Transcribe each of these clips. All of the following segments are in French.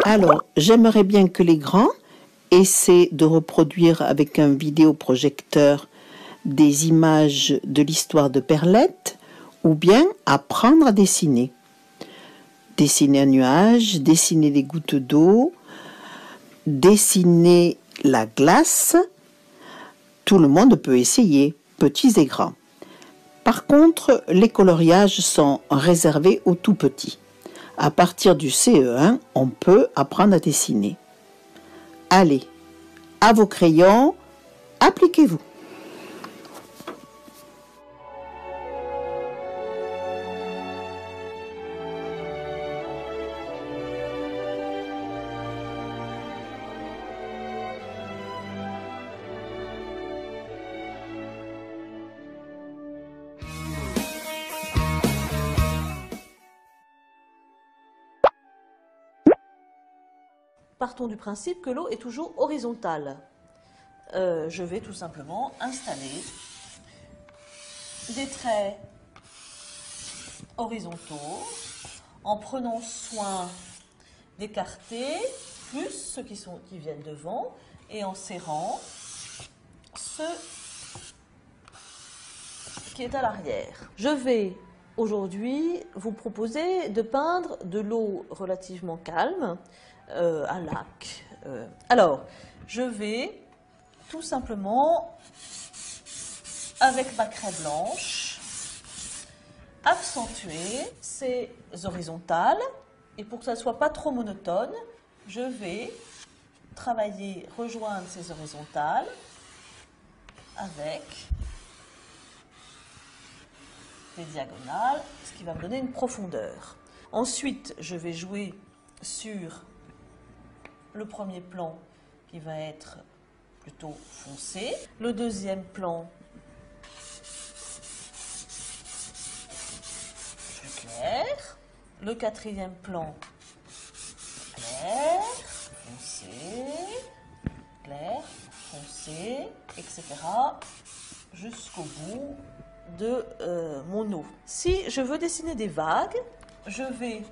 Alors, j'aimerais bien que les grands essaient de reproduire avec un vidéoprojecteur des images de l'histoire de Perlette ou bien apprendre à dessiner. Dessiner un nuage, dessiner les gouttes d'eau, dessiner la glace. Tout le monde peut essayer, petits et grands. Par contre, les coloriages sont réservés aux tout petits. À partir du CE1, on peut apprendre à dessiner. Allez, à vos crayons, appliquez-vous. Partons du principe que l'eau est toujours horizontale. Je vais tout simplement installer des traits horizontaux en prenant soin d'écarter plus ceux qui viennent devant et en serrant ceux qui est à l'arrière. Je vais aujourd'hui vous proposer de peindre de l'eau relativement calme, un lac. Alors, je vais tout simplement, avec ma craie blanche, accentuer ces horizontales. Et pour que ça ne soit pas trop monotone, je vais travailler, rejoindre ces horizontales avec des diagonales, ce qui va me donner une profondeur. Ensuite, je vais jouer sur le premier plan qui va être plutôt foncé, le deuxième plan plus clair, le quatrième plan clair, foncé, etc. jusqu'au bout de mon eau. Si je veux dessiner des vagues, je vais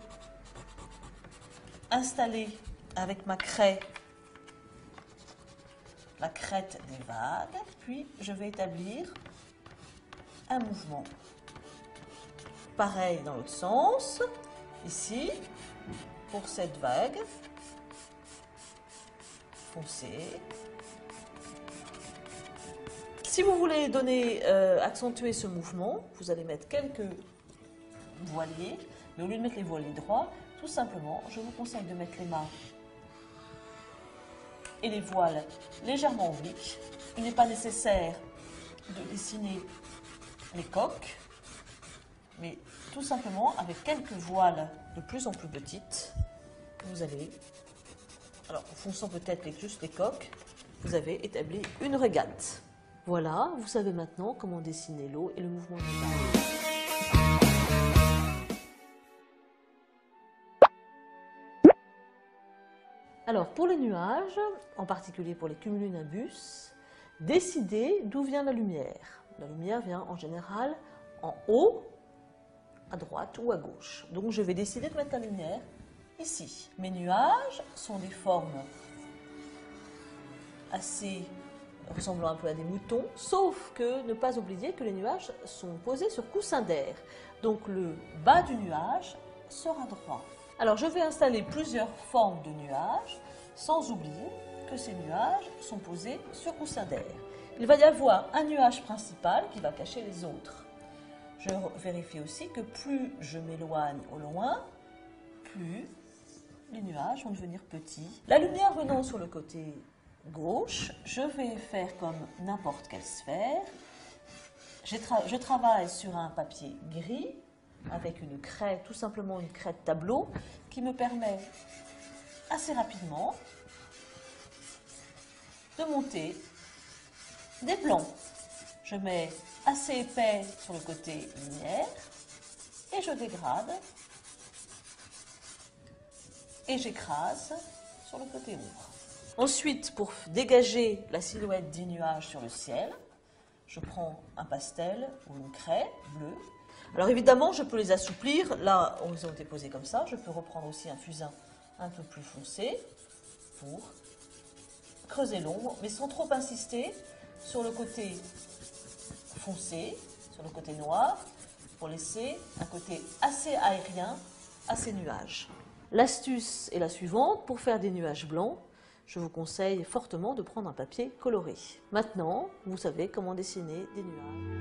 installer avec ma craie la crête des vagues, puis je vais établir un mouvement. Pareil dans l'autre sens, ici, pour cette vague, foncée. Si vous voulez accentuer ce mouvement, vous allez mettre quelques voiliers, mais au lieu de mettre les voiliers droits, tout simplement, je vous conseille de mettre les mains et les voiles légèrement obliques. Il n'est pas nécessaire de dessiner les coques, mais tout simplement avec quelques voiles de plus en plus petites, vous allez, alors en fonçant peut-être juste les coques, vous avez établi une régate. Voilà, vous savez maintenant comment dessiner l'eau et le mouvement du vague. Alors, pour les nuages, en particulier pour les cumulonimbus, décidez d'où vient la lumière. La lumière vient en général en haut, à droite ou à gauche. Donc, je vais décider de mettre la lumière ici. Mes nuages sont des formes assez ressemblant un peu à des moutons, sauf que ne pas oublier que les nuages sont posés sur coussin d'air. Donc, le bas du nuage sera droit. Alors, je vais installer plusieurs formes de nuages, sans oublier que ces nuages sont posés sur coussin d'air. Il va y avoir un nuage principal qui va cacher les autres. Je vérifie aussi que plus je m'éloigne au loin, plus les nuages vont devenir petits. La lumière venant sur le côté gauche, je vais faire comme n'importe quelle sphère. Je travaille sur un papier gris, avec une craie, tout simplement une craie de tableau, qui me permet assez rapidement de monter des plans. Je mets assez épais sur le côté lumière et je dégrade et j'écrase sur le côté ombre. Ensuite, pour dégager la silhouette des nuages sur le ciel, je prends un pastel ou une craie bleue. Alors évidemment, je peux les assouplir. Là, ils ont été posés comme ça. Je peux reprendre aussi un fusain un peu plus foncé pour creuser l'ombre, mais sans trop insister sur le côté foncé, sur le côté noir, pour laisser un côté assez aérien à ces nuages. L'astuce est la suivante: pour faire des nuages blancs, je vous conseille fortement de prendre un papier coloré. Maintenant, vous savez comment dessiner des nuages.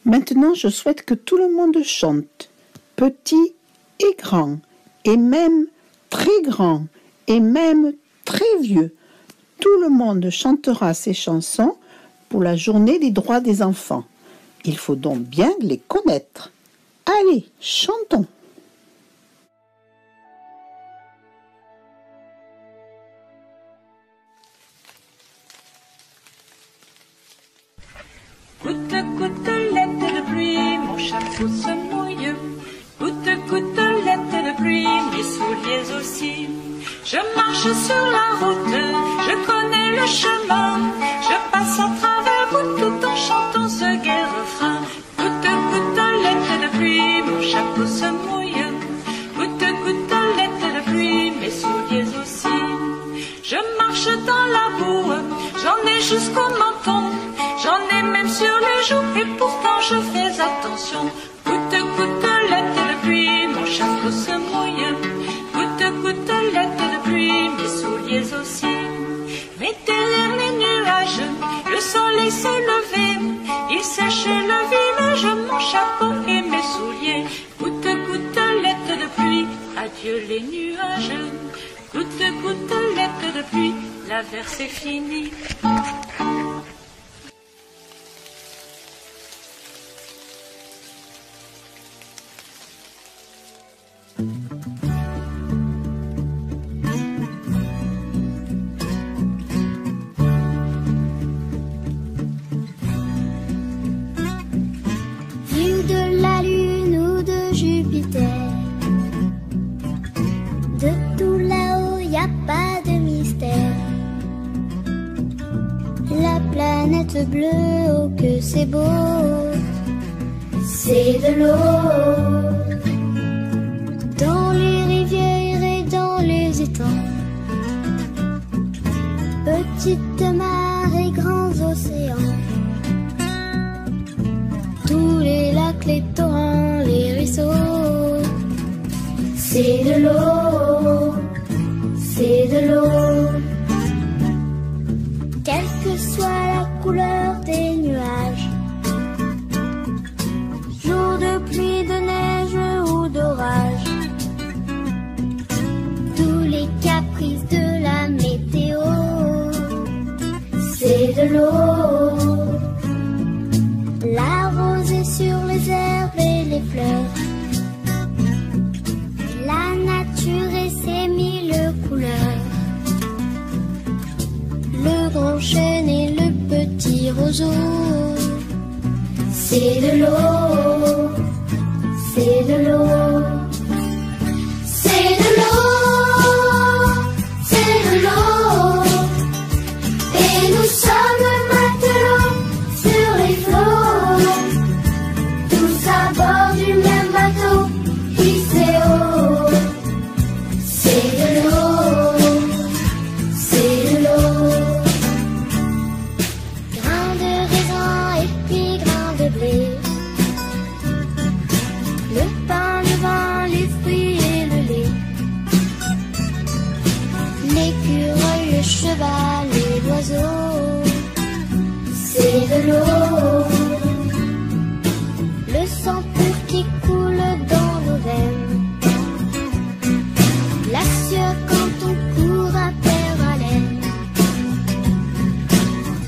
Maintenant, je souhaite que tout le monde chante, petit et grand, et même très grand, et même très vieux. Tout le monde chantera ces chansons pour la journée des droits des enfants. Il faut donc bien les connaître. Allez, chantons! Goutte, gouttelette de pluie, mon chapeau se mouille. Goutte, gouttelette de pluie, mes souliers aussi. Je marche sur la route, je connais le chemin. Je passe à travers vous tout en chantant ce gai refrain. Goutte, gouttelette de pluie, mon chapeau se mouille. Goutte, gouttelette de pluie, mes souliers aussi. Je marche dans la boue, j'en ai jusqu'au menton. J'en ai même sur les joues et pourtant je fais attention. Goutte, gouttelette de pluie, mon chapeau se mouille. Goutte, gouttelette de pluie, mes souliers aussi. Mais derrière les nuages, le soleil s'est levé. Il sèche le village, mon chapeau et mes souliers. Goutte, gouttelette de pluie, adieu les nuages. Goutte, gouttelette de pluie, la verse est finie. Vue de la Lune ou de Jupiter, de tout là-haut y a pas de mystère. La planète bleue, oh que c'est beau, c'est de l'eau. Dans les rivières et dans les étangs, petites mares et grands océans, tous les lacs, les torrents, les ruisseaux, c'est de l'eau, c'est de l'eau. Quelle que soit la couleur des nuages, jour de pluie, de neige ou d'orage, tous les caprices de la météo, c'est de l'eau. La rosée sur les herbes et les fleurs, la nature et ses mille couleurs, le grand chêne et le petit roseau, c'est de l'eau, c'est de l'eau. C'est de l'eau, c'est de l'eau, et nous sommes matelots sur les flots, tous à bord du même bateau qui sait haut. C'est de l'eau, c'est de l'eau. Grain de raisin et puis grain de blé, le pain, le vin, les fruits et le lait, l'écureuil, le cheval et l'oiseau, c'est de l'eau. Le sang pur qui coule dans nos veines, la sueur quand on court à terre haleine,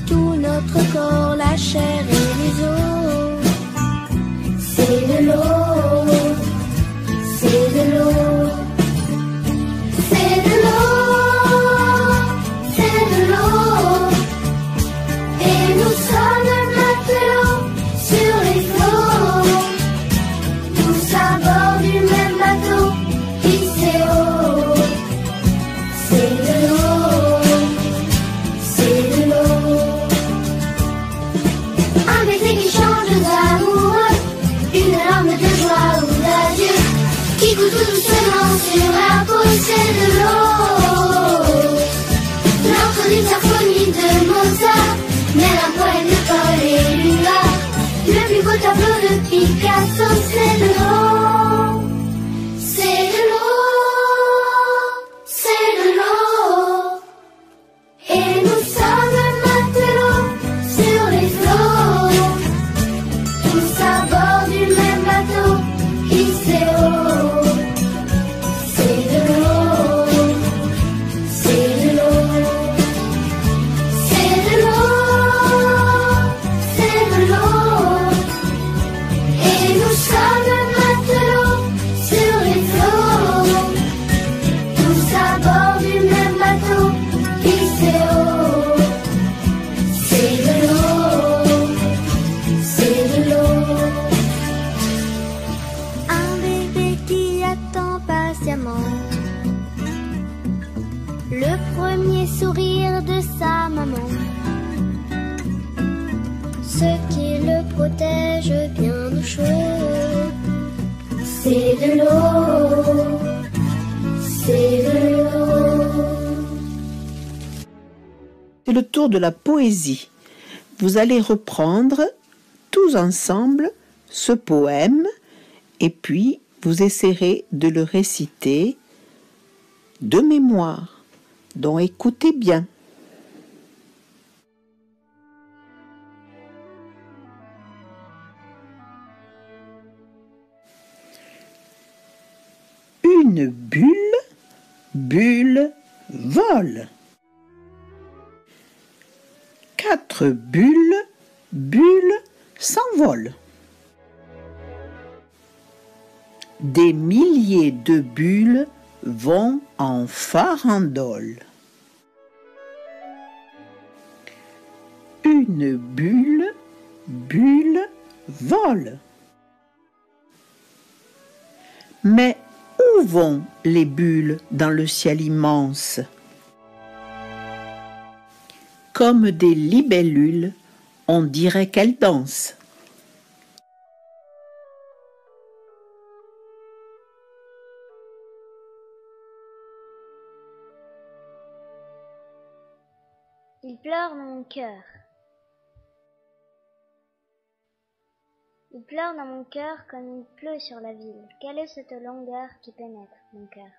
tout notre corps, la chair et les os, c'est de l'eau, c'est de l'eau. C'est de l'eau, c'est de l'eau, et nous sommes matelots sur les flots, tous à bord du même bateau qui sait haut. C'est de l'eau, c'est de l'eau. Un baiser qui change d'amoureux, une larme de joie ou d'adieu, qui goûte tout doucement sur la peau, c'est de l'eau. L'encre d'une symphonie de Mozart, mais un poème de Paul et Lula, le plus beau tableau de Picasso, c'est de l'eau. C'est de l'eau, c'est de l'eau, et nous sommes matelots sur les flots, tous à protège bien nos cheveux. C'est de l'eau, c'est de l'eau. C'est le tour de la poésie. Vous allez reprendre tous ensemble ce poème et puis vous essaierez de le réciter de mémoire. Donc écoutez bien. Une bulle, bulle, vole. 4 bulles, bulles, s'envolent. Des milliers de bulles vont en farandole. Une bulle, bulle, vole. Mais où vont les bulles dans le ciel immense? Comme des libellules, on dirait qu'elles dansent. Il pleure dans mon cœur. Il pleure dans mon cœur comme il pleut sur la ville. Quelle est cette longueur qui pénètre mon cœur?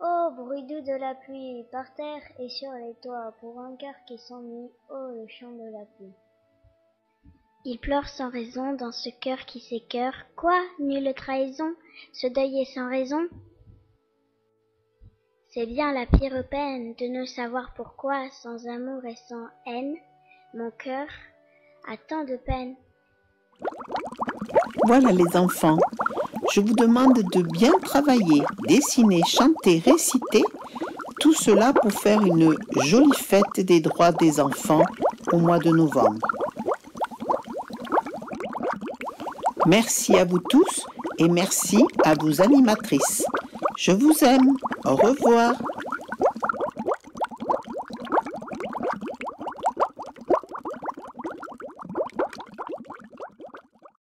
Oh, bruit doux de la pluie, par terre et sur les toits, pour un cœur qui s'ennuie, oh, le chant de la pluie. Il pleure sans raison dans ce cœur qui s'écœure. Quoi? Nulle trahison? Ce deuil est sans raison? C'est bien la pire peine de ne savoir pourquoi, sans amour et sans haine, mon cœur a tant de peine. Voilà les enfants, je vous demande de bien travailler, dessiner, chanter, réciter, tout cela pour faire une jolie fête des droits des enfants au mois de novembre. Merci à vous tous et merci à vos animatrices. Je vous aime. Au revoir.